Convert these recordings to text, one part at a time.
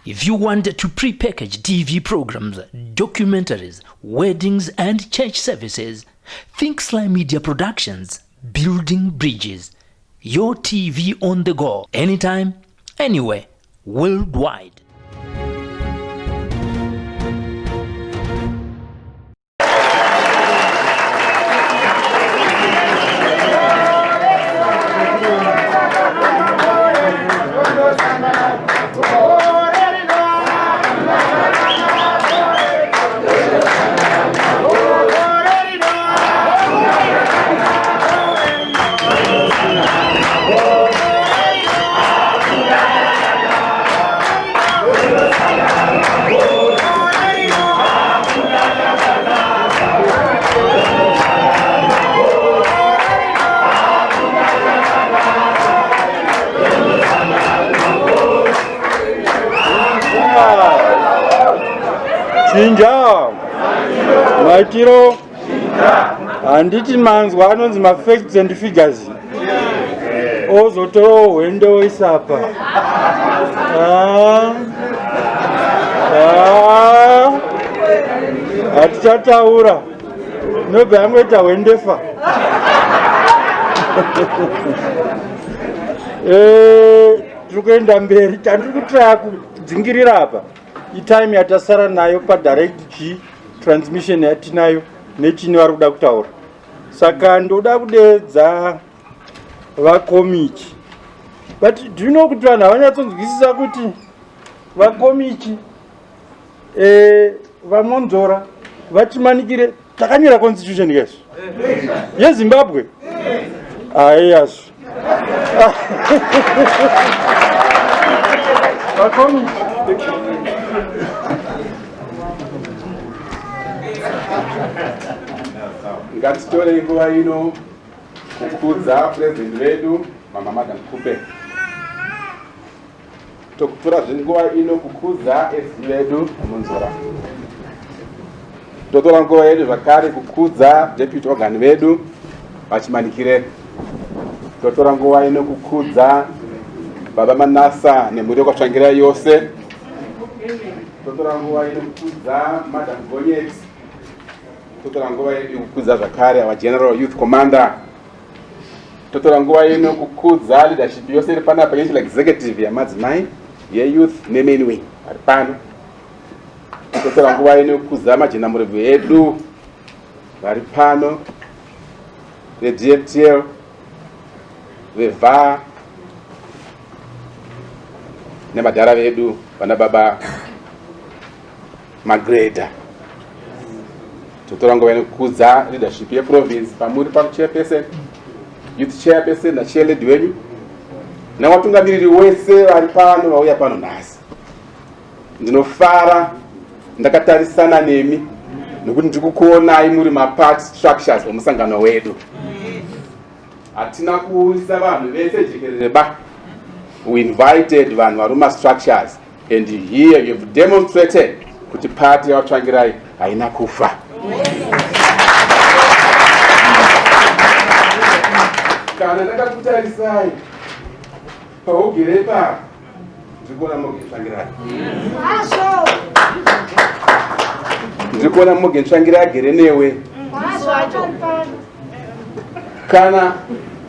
If you want to pre-package TV programs, documentaries, weddings and church services, think Sly Media Productions, building bridges. Your TV on the go, anytime, anywhere, worldwide. Chinja Maitiro handiti manzwa anonzi mafacts and figures ozotoro hwende oisapa hatichataura nobva yangoita hwendefa tiri kuenda mberi tandiri kutraya kudzingirira apa itime yatasara nayo padirect G transmission yatinayo nechini vari kuda kutaura. Saka ndoda kudeedza vakomichi. But do you know kuti vanhu havanyatsonzwisisa kuti vakomichi vamonzora vatimanikire takanyira constitution yesu yeZimbabwe aiyasu vakomichi ngatitore nguva ino kukudza president vedu mama Madam Kupe. Tokutora nguva ino kukudza SD vedu Munzora. Totora nguva yedu zvakare kukudza deputy organ vedu vachimanikire. Totora nguva ino kukudza baba Manasa nemhuri yakatsvangira yose. Totora nguva ino kukudza Madam Gonyet. Totora nguva yedu kukudza zvakare our general youth commander. Totora nguva ino kukudza leadership yose iri pana financial executive yamadzimai ye-youth ne-main wing ari pano. Totora nguva ino kukudza majenamurevhi edu vari pano ve-DFTL veva nemadhara vedu vana baba magreda. Totora nguva ino kukudza leadership yeprovince pamuri pachairperson youth chairperson nachairlady wenyu navatungamiriri wese vari pano vauya pano nhasi. Ndinofara ndakatarisana nemi nokuti ndikukuonai muri mapart structures omusangano wedu. Hatina kuisa vanhu vese jekerere ba. We invited vanhu vari mumastructures and here you have demonstrated kuti party yavatsvangirai haina kufa. Kana ndakakutarisai paugere pa ndikuona mogetsvangira ndikuona mogetsvangira agere newe kana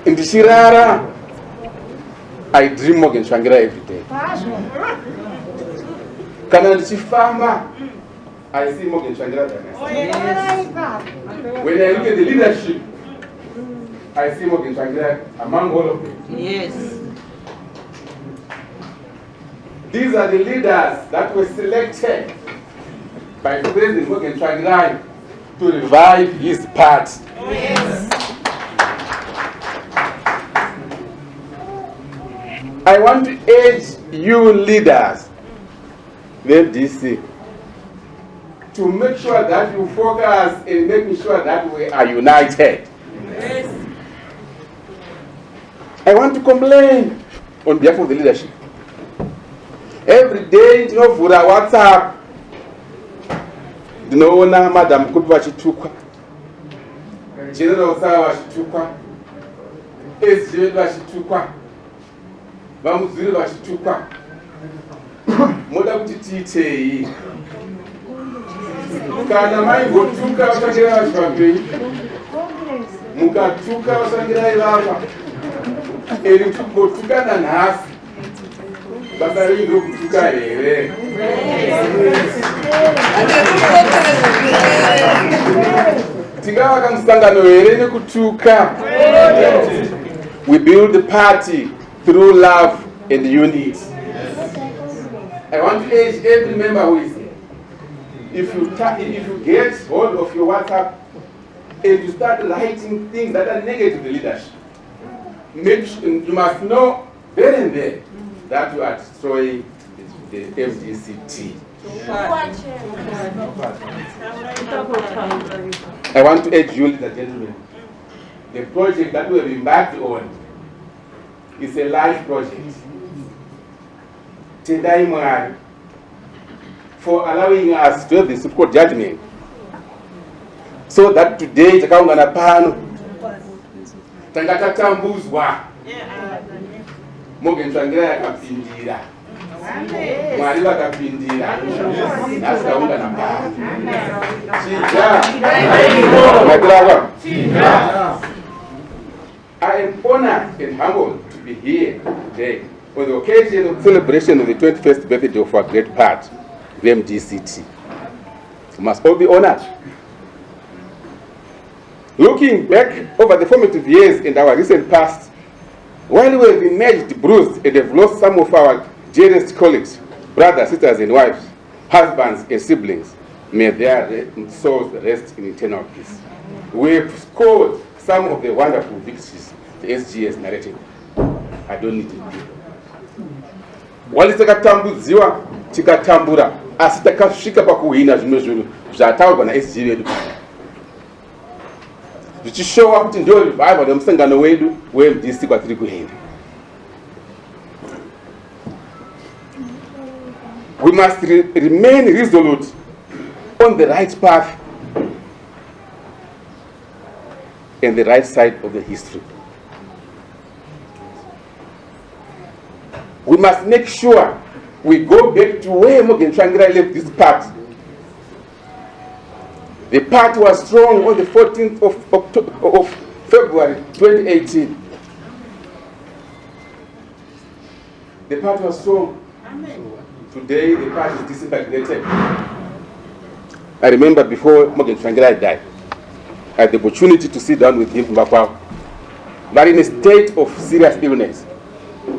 ndichirara I dream mogetsvangira every day kana ndichifamba I see mogetsvangira when I look at the leadership I see Morgan Shangira among all of them. Yes. These are the leaders that were selected by President Morgan Shangira to revive his party. Yes. I want to urge you leaders, the MDC, to make sure that you focus in making sure that we are united. Yes. I want to complain on behalf of the leadership. Every day, tinovhura WhatsApp, ndinoona Madam Kupe vachitukwa, General Sava vachitukwa, SD vedu vachitukwa, vamuzviri vachitukwa. moda kuti tiitei kana maingotuka vasangira vachipambei mukatuka vasangirai vava eri kuti kungotukana nhasi basa renyu ndokutuka here tingavaka musangano here nekutuka. We build the party through love and unity. I want to urge every member who is here, if you get hold of your WhatsApp and you start writing things that are negative to leadership, you must know there and there that you are destroying the MDCT. I want to urge you, ladies and gentlemen, the project that we have embarked on is a life project. Tendai Mwari for allowing us to have the Supreme Court judgment, so that today takaungana pano tangatatambuzwa Mogenzangira yakapindira Mwari vakapindira nasi taungana pano chija. I am honored and humbled to be here today on the occasion of the celebration of the 21st birthday of our great part, the MDCT. We must all be honored. Looking back over the formative years in our recent past, while we have emerged bruised and have lost some of our dearest colleagues, brothers, sisters, and wives, husbands, and siblings, may their souls rest in eternal peace. We have scored some of the wonderful victories the SGS narrated. I don't need to do. Walitakatambuzwa tikatambura asi takasvika pakuhina zvimwe zvinhu zvataurwa naSG vedu zvichishowa kuti ndio revival yemusangano wedu weMDC kwatiri kuenda. We must remain resolute on the right path and the right side of the history. We must make sure we go back to where Morgan Tsvangirai left this part. The part was strong on the 14th of February 2018. The part was strong. Today the part is disintegrated. I remember before Morgan Tsvangirai died, I had the opportunity to sit down with him, but in a state of serious illness.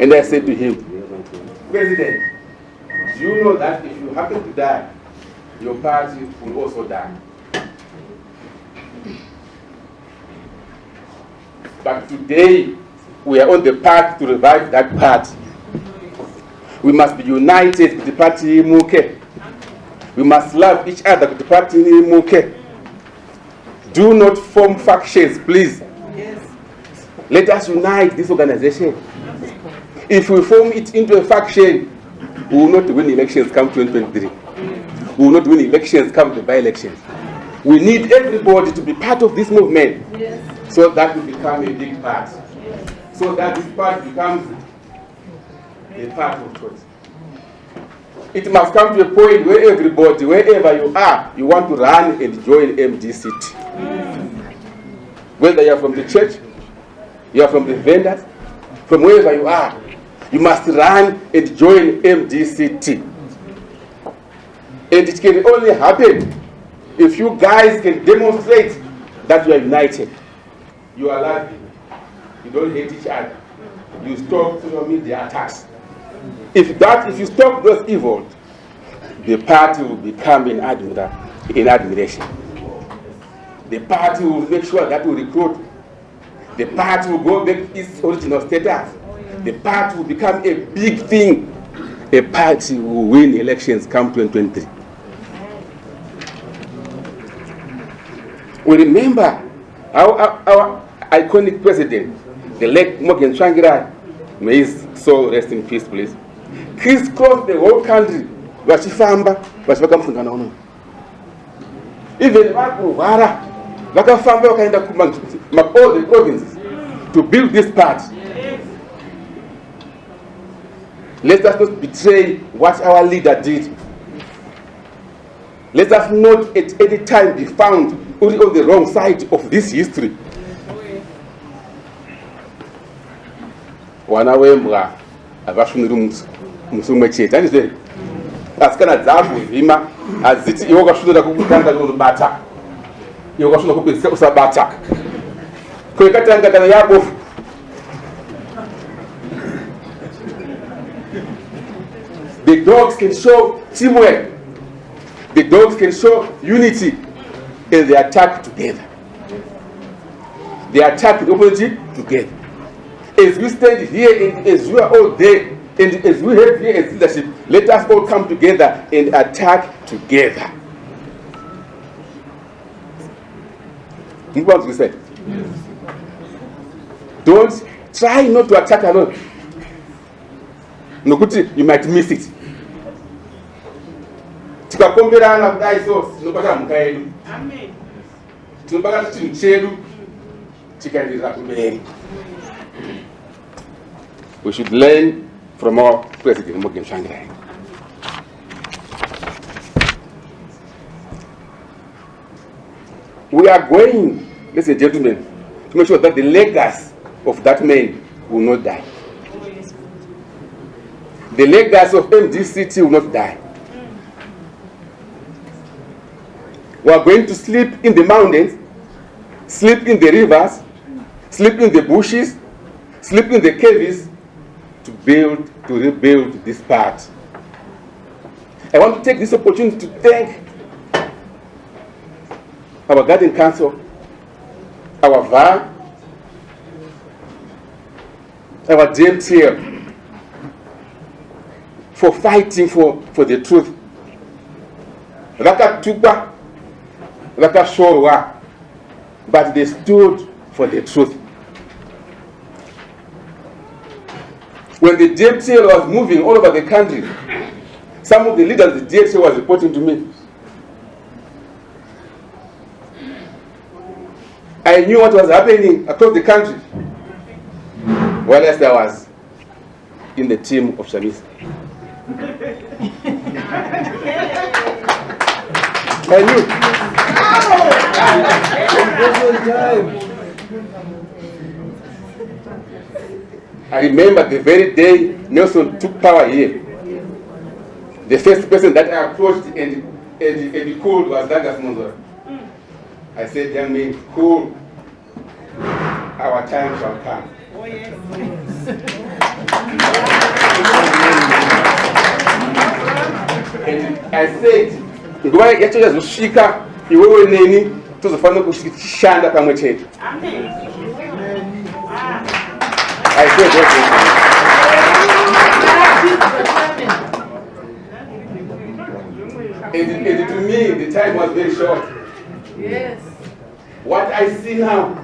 And I said to him, President, do you know that if you happen to die, your party will also die? But today, we are on the path to revive that party. We must be united with the party Muke. We must love each other with the party Muke. Do not form factions, please. Yes. Let us unite this organization. If we form it into a faction, we will not win elections come 2023. We will not win elections come the by-elections. We need everybody to be part of this movement, yes, so that we become a big part. Yes. So that this part becomes a part of choice. It must come to a point where everybody, wherever you are, you want to run and join MDCT. Yes. Whether you are from the church, you are from the vendors, from wherever you are, you must run and join MDCT. And it can only happen if you guys can demonstrate that you are united. You are loving. You don't hate each other. You stop social media attacks. If you stop those evils, the party will become in admiration. The party will make sure that we recruit. The party will go back to its original status. The party will become a big thing. A party will win elections come 2023. We remember our iconic president, the late Morgan Tsvangirai, may his soul rest in peace, please, crisscrossed the whole country. Even all the provinces to build this party. Let us not betray what our leader did. Let us not at any time be found only on the wrong side of this history. Wana wembwa avashunira musumwe chete andizve asikana dzavo vhima adziti iwe wakashunira kukutanga unobata iwe wakashunira kupedzisa usabata kwekatanga kana yabofu the dogs can show teamwork. The dogs can show unity and they attack together. They attack the opposition together. As we stand here and as we are all there and as we have here as leadership, let us all come together and attack together. You know what we said? Don't try not to attack alone. Nokuti, you might miss it. Tikakomberana kudai so tinobata mhuka yedu. Amen. Tinobata chinhu chedu chikaenderera kumberi. We should learn from our president Morgan Shanghai. We are going, ladies and gentlemen, to make sure that the legacy of that man will not die. The legacy of MDCT will not die. We are going to sleep in the mountains, sleep in the rivers, sleep in the bushes, sleep in the caves to rebuild this part. I want to take this opportunity to thank our Guardian Council, our VAR, our DMTL for fighting for the truth. Rakatupa, Rakashorwa, but they stood for the truth. When the DMTL was moving all over the country, some of the leaders of the DMTL was reporting to me. I knew what was happening across the country, whereas I was in the team of Shamis. I knew. I remember the very day Nelson took power here. The first person that I approached and called was Douglas Monzora. I said, young man, cool. Our time shall come. Oh, yes. And I said, ngoba yachoya zoshika iwewe neni tuzofana kushanda pamwe chete. Amen. I said that. And to me, the time was very short. Yes. What I see now,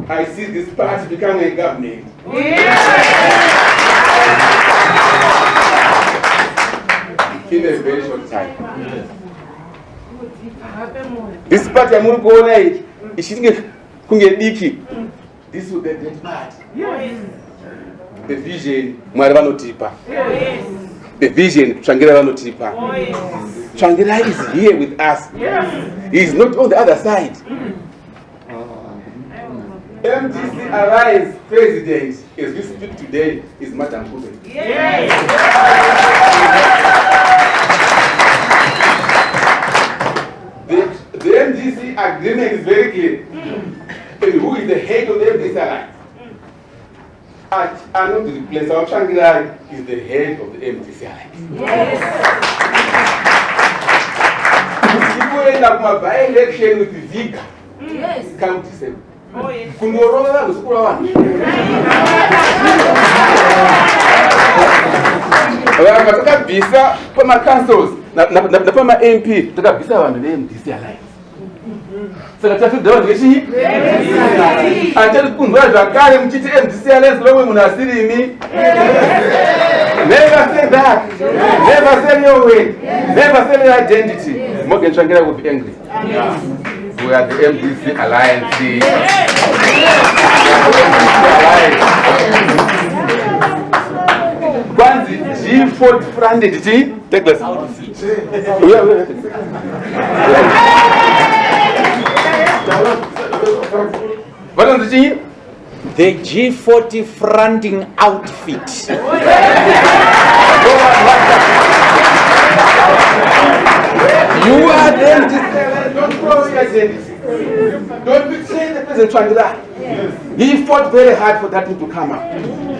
I see this party becoming a government. Yes. In a very short time. Yes. This party I'm going to this will be the dead party. Yes. The vision, Marvanotipa. Yes. The vision, Changira Vanotipa. Oh, yes. Changira is here with us. Yes. He is not on the other side. MDC Alliance president, as we speak today, is Madam Komichi. Yes. The MDC agreement is very clear. And who is the head of the MDC Alliance? I know the place of Shangri-La is the head of the MDC Alliance. Yes. If we end up my by-election with the Vika, yes. County 7. Oh, yes. Kunorola was Kurawan. I got visa for my councils, not for my MP, to get visa on the MDC Alliance. So that's what they're doing. I tell you, I can't get MDC Alliance, Lowe Munasiri me. Never say that. Never say your way. Never say your identity. Morgan Shangela will be angry. We are the MDC Alliance. default funded team. Take this. What on the team? The G40 fronting outfit. You are them. Don't betray the president Changila. He fought very hard for that thing to come up.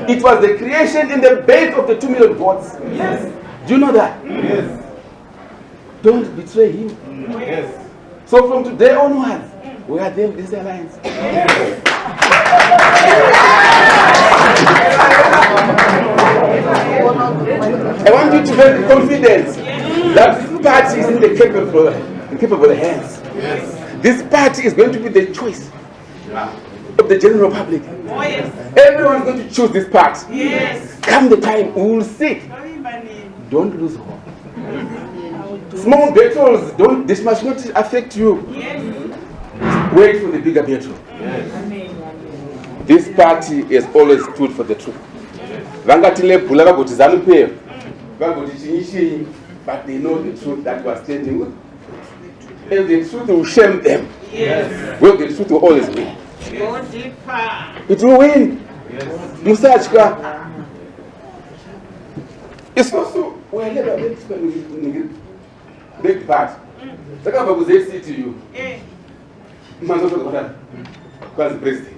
It was the creation in the base of the 2 million votes. Yes. Do you know that? Yes. Don't betray him. Yes. So from today onwards, we are the MDC Alliance. I want you to have confidence that this party is in the capable hands. Yes. This party is going to be the choice of the general public. Oh, yes. Everyone is going to choose this party. Yes. Come the time, we will see. Don't lose hope. Small battles, this must not affect you. Yes. Wait for the bigger battle. Yes. This party has always stood for the truth. But they know the truth that we are standing with. And the truth will shame them. Yes. Well, the truth will always win. Go deeper. It will win. Yes. Musachka. It's also well never big part. Take up a say to you. Man, because the president,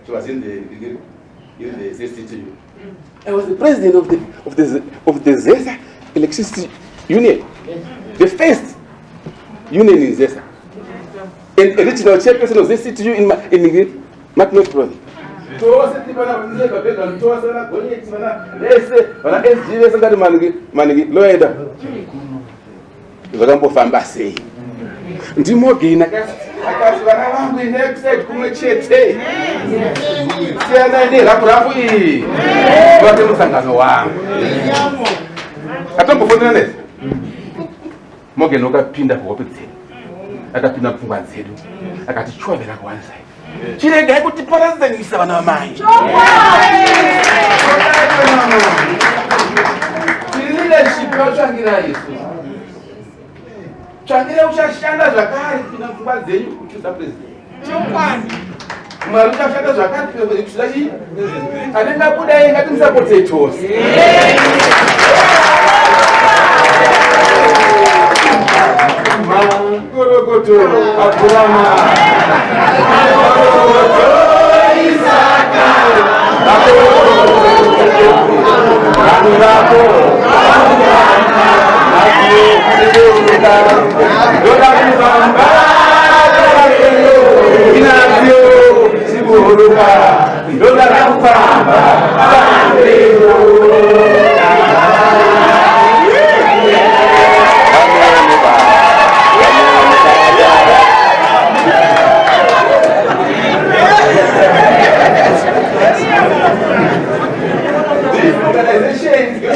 she was in the ZCTU. I was the president of the ZESA Electricity Union, the first union in ZESA, and original chairperson of ZCTU in Macnos Province. Ndimogina akazi vana vangu inekuside kumwe chete siyana nerapu iyi vate musangano wangu atombofonera nezi mogeni wakapinda kuhope dzedu akapinda pfungwa dzedu akati chovera kuone side chiregai kuti paradzanisa vana vamai tiri leadership yatsvangira isu tsvangira uchashanda zvakare kupinda pfungwa dzenyu kuchuza president mwari uchashanda zvakare kuchuza chii anenge kudai ngatimusapotse chose Makorokoto akurama Isaka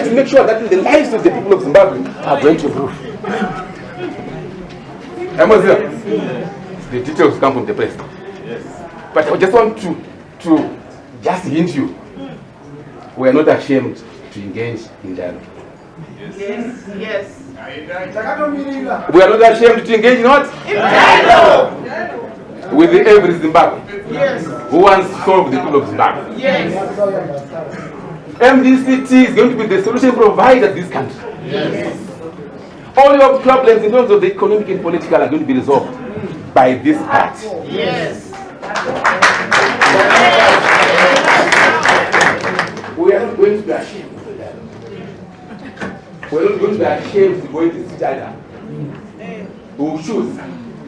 to make sure that the lives of the people of Zimbabwe are going to improve. The details come from the press. Yes. But I just want to just hint you, we are not ashamed to engage in dialogue. Yes. Yes. We are not ashamed to engage in what? In dialogue. With every Zimbabwe. Yes. Who wants to solve the people of Zimbabwe. Yes. MDCT is going to be the solution provider of this country. Yes. All your problems in terms of the economic and political are going to be resolved by this party. Yes. We are not going to be ashamed of that. We are not going to be ashamed to go into this either. We will choose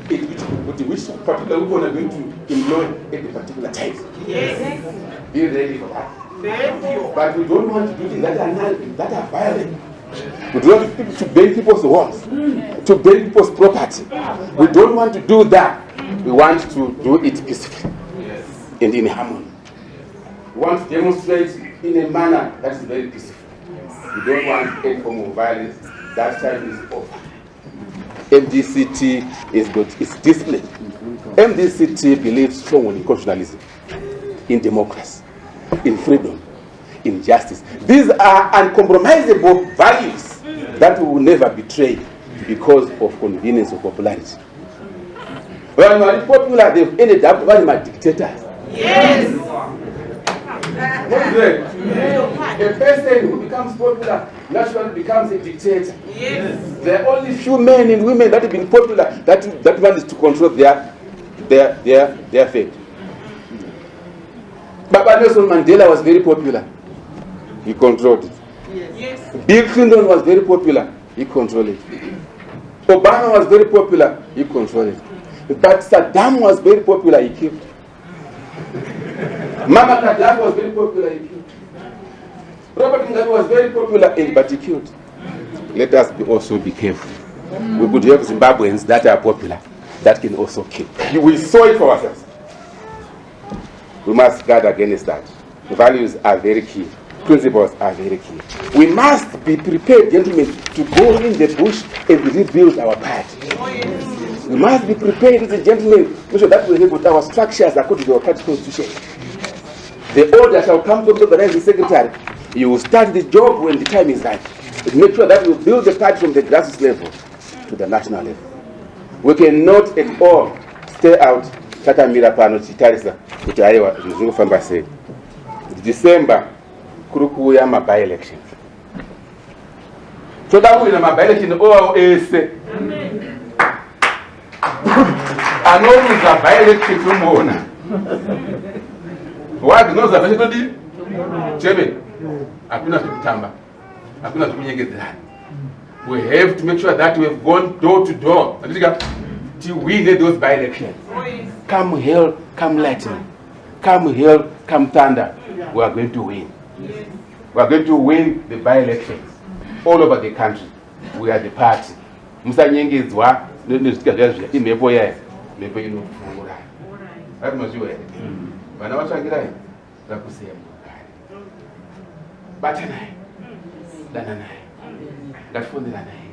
which particular weapon are going to employ at a particular time. Yes. Be ready for that. But we don't want to do things that are violent. We don't want people to burn people's homes, to burn people's property. We don't want to do that. We want to do it peacefully and in harmony. We want to demonstrate in a manner that is very peaceful. We don't want any form of violence. That time is over. MDCT is good. It's disciplined. MDCT believes strongly in constitutionalism, in democracy, in freedom, injustice. These are uncompromisable values that will never betray because of convenience or popularity. When they are popular, they've ended up becoming dictators. Yes. A person who becomes popular naturally becomes a dictator. Yes. There are only few men and women that have been popular that managed to control their fate. Baba Nelson Mandela was very popular. He controlled it. Yes. Bill Clinton was very popular. He controlled it. Obama was very popular. He controlled it. But Saddam was very popular. He killed. Mama Gaddafi was very popular. He killed. Robert Mugabe was very popular, but he killed. Let us also be careful. We could have Zimbabweans that are popular that can also kill. We saw it for ourselves. We must guard against that. The values are very key. Principles are very key. We must be prepared, gentlemen, to go in the bush and rebuild our party. We must be prepared, ladies and gentlemen, to show that we have with our structures according to our party constitution. The order shall come from the organizing secretary. You will start the job when the time is right. But make sure that we build the party from the grassroots level to the national level. We cannot at all stay out. Tata Mirapano Chitarisa, which I was said. December, Kurukuya my by-election. So that we my by-election OAS. I know it's a by-election from Mona. What knows a vegetable? Chebe, I cannot tamba. I cannot get that. We have to make sure that we have gone door to door till we need those by-elections. Come hell, come lightning. Come hell, come thunder. We are going to win. We are going to win the by-elections all over the country. We are the party. Musa nyingi zwa imepo ya mepo ino fungura. Hapo mjue. Bana wachangira za kusema. Batana. Dana naye. Ngafundira naye.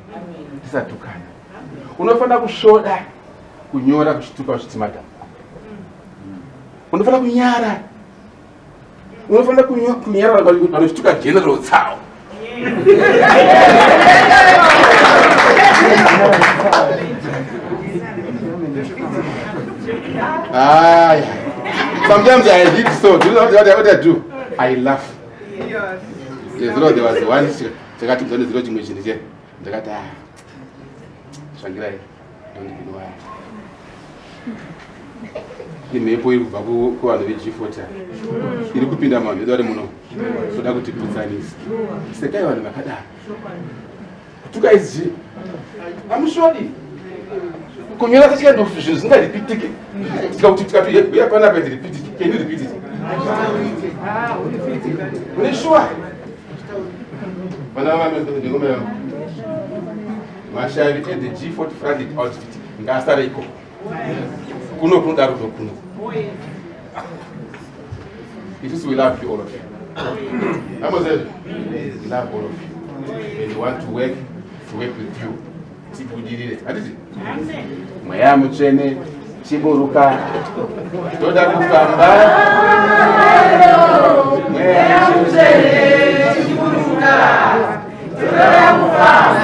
Sasa tukana. Unafanya kushoda kunyora kushituka kuchitimada. Unafanya kunyara. Unafanya kunyara kushituka general sao. Sometimes I did so. Do you know what I do? I laugh. Yes, there was one. I got to do the mission again. I got Shangrai. Don't you know why? He may put Babu who are the G40. He could be the man, the other mono. So that would put Chinese. It's the guy on the Makada. Two guys, I'm sure. Community of officials, not repeat it. Go to Cafe, we are going to repeat it. Can you repeat it? We're sure. When I'm going to the Masha at the G40 Friday outfit in Gastareko. Kuno Kundaru Kuno. It is we love you, all of you. I must say, we love all of you. When you want to work with you. People did it. What is it? Mayamu Chene, Chiburuka, Toda Kufamba. Mayamu Chene, Chiburuka, Toda Kufamba.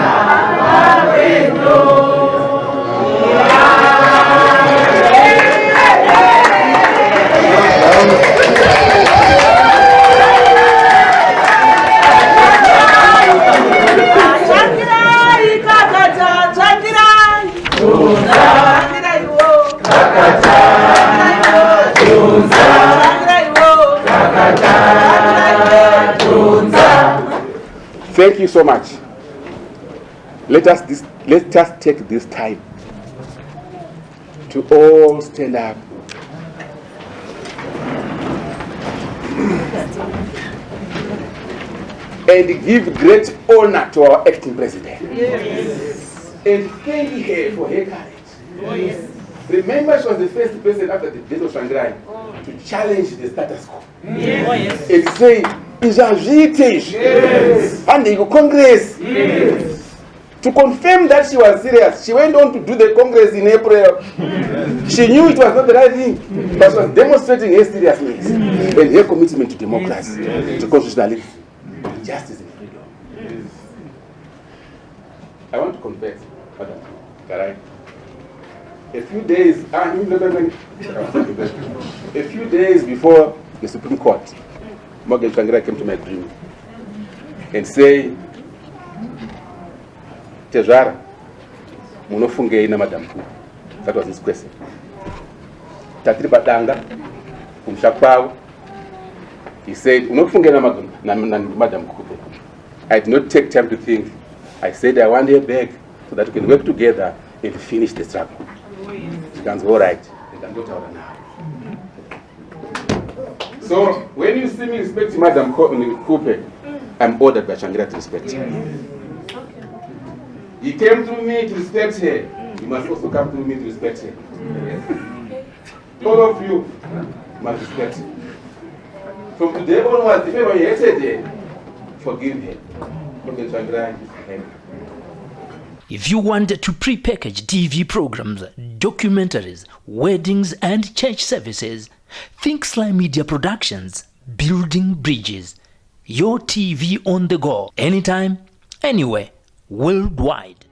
Thank you so much. Let us take this time to all stand up. And give great honor to our acting president. Yes. And thank her for her courage. Yes. Remember, she was the first president after the death of Shanghai to challenge the status quo. Yes. And say, Yes. And you Congress. Yes. To confirm that she was serious, she went on to do the Congress in April. She knew it was not the right thing, but she was demonstrating her seriousness and her commitment to democracy, to constitutionalism, justice and freedom. I want to confess, Madam Karai. A few days before the Supreme Court, Morgan Tsvangirai came to my dream and say, Tezvara, munofungei na Madam Ku. That was his question. Tatiri badanga, kumshakwawo. He said, unofungei na Madam Ku. I did not take time to think. I said, I want her back so that we can work together and finish the struggle. She can go right. They can go to her now. So when you see me respecting Madam Kupe, I'm ordered by Tsvangirai to respect her. He came through me to respect her. You must also come through me to respect her. All of you must respect her. From today onwards, if ever you hated her, forgive her. Okay, Tsvangirai. If you want to pre-package TV programs, documentaries, weddings and church services, think Sly Media Productions, building bridges. Your TV on the go, anytime, anywhere, worldwide.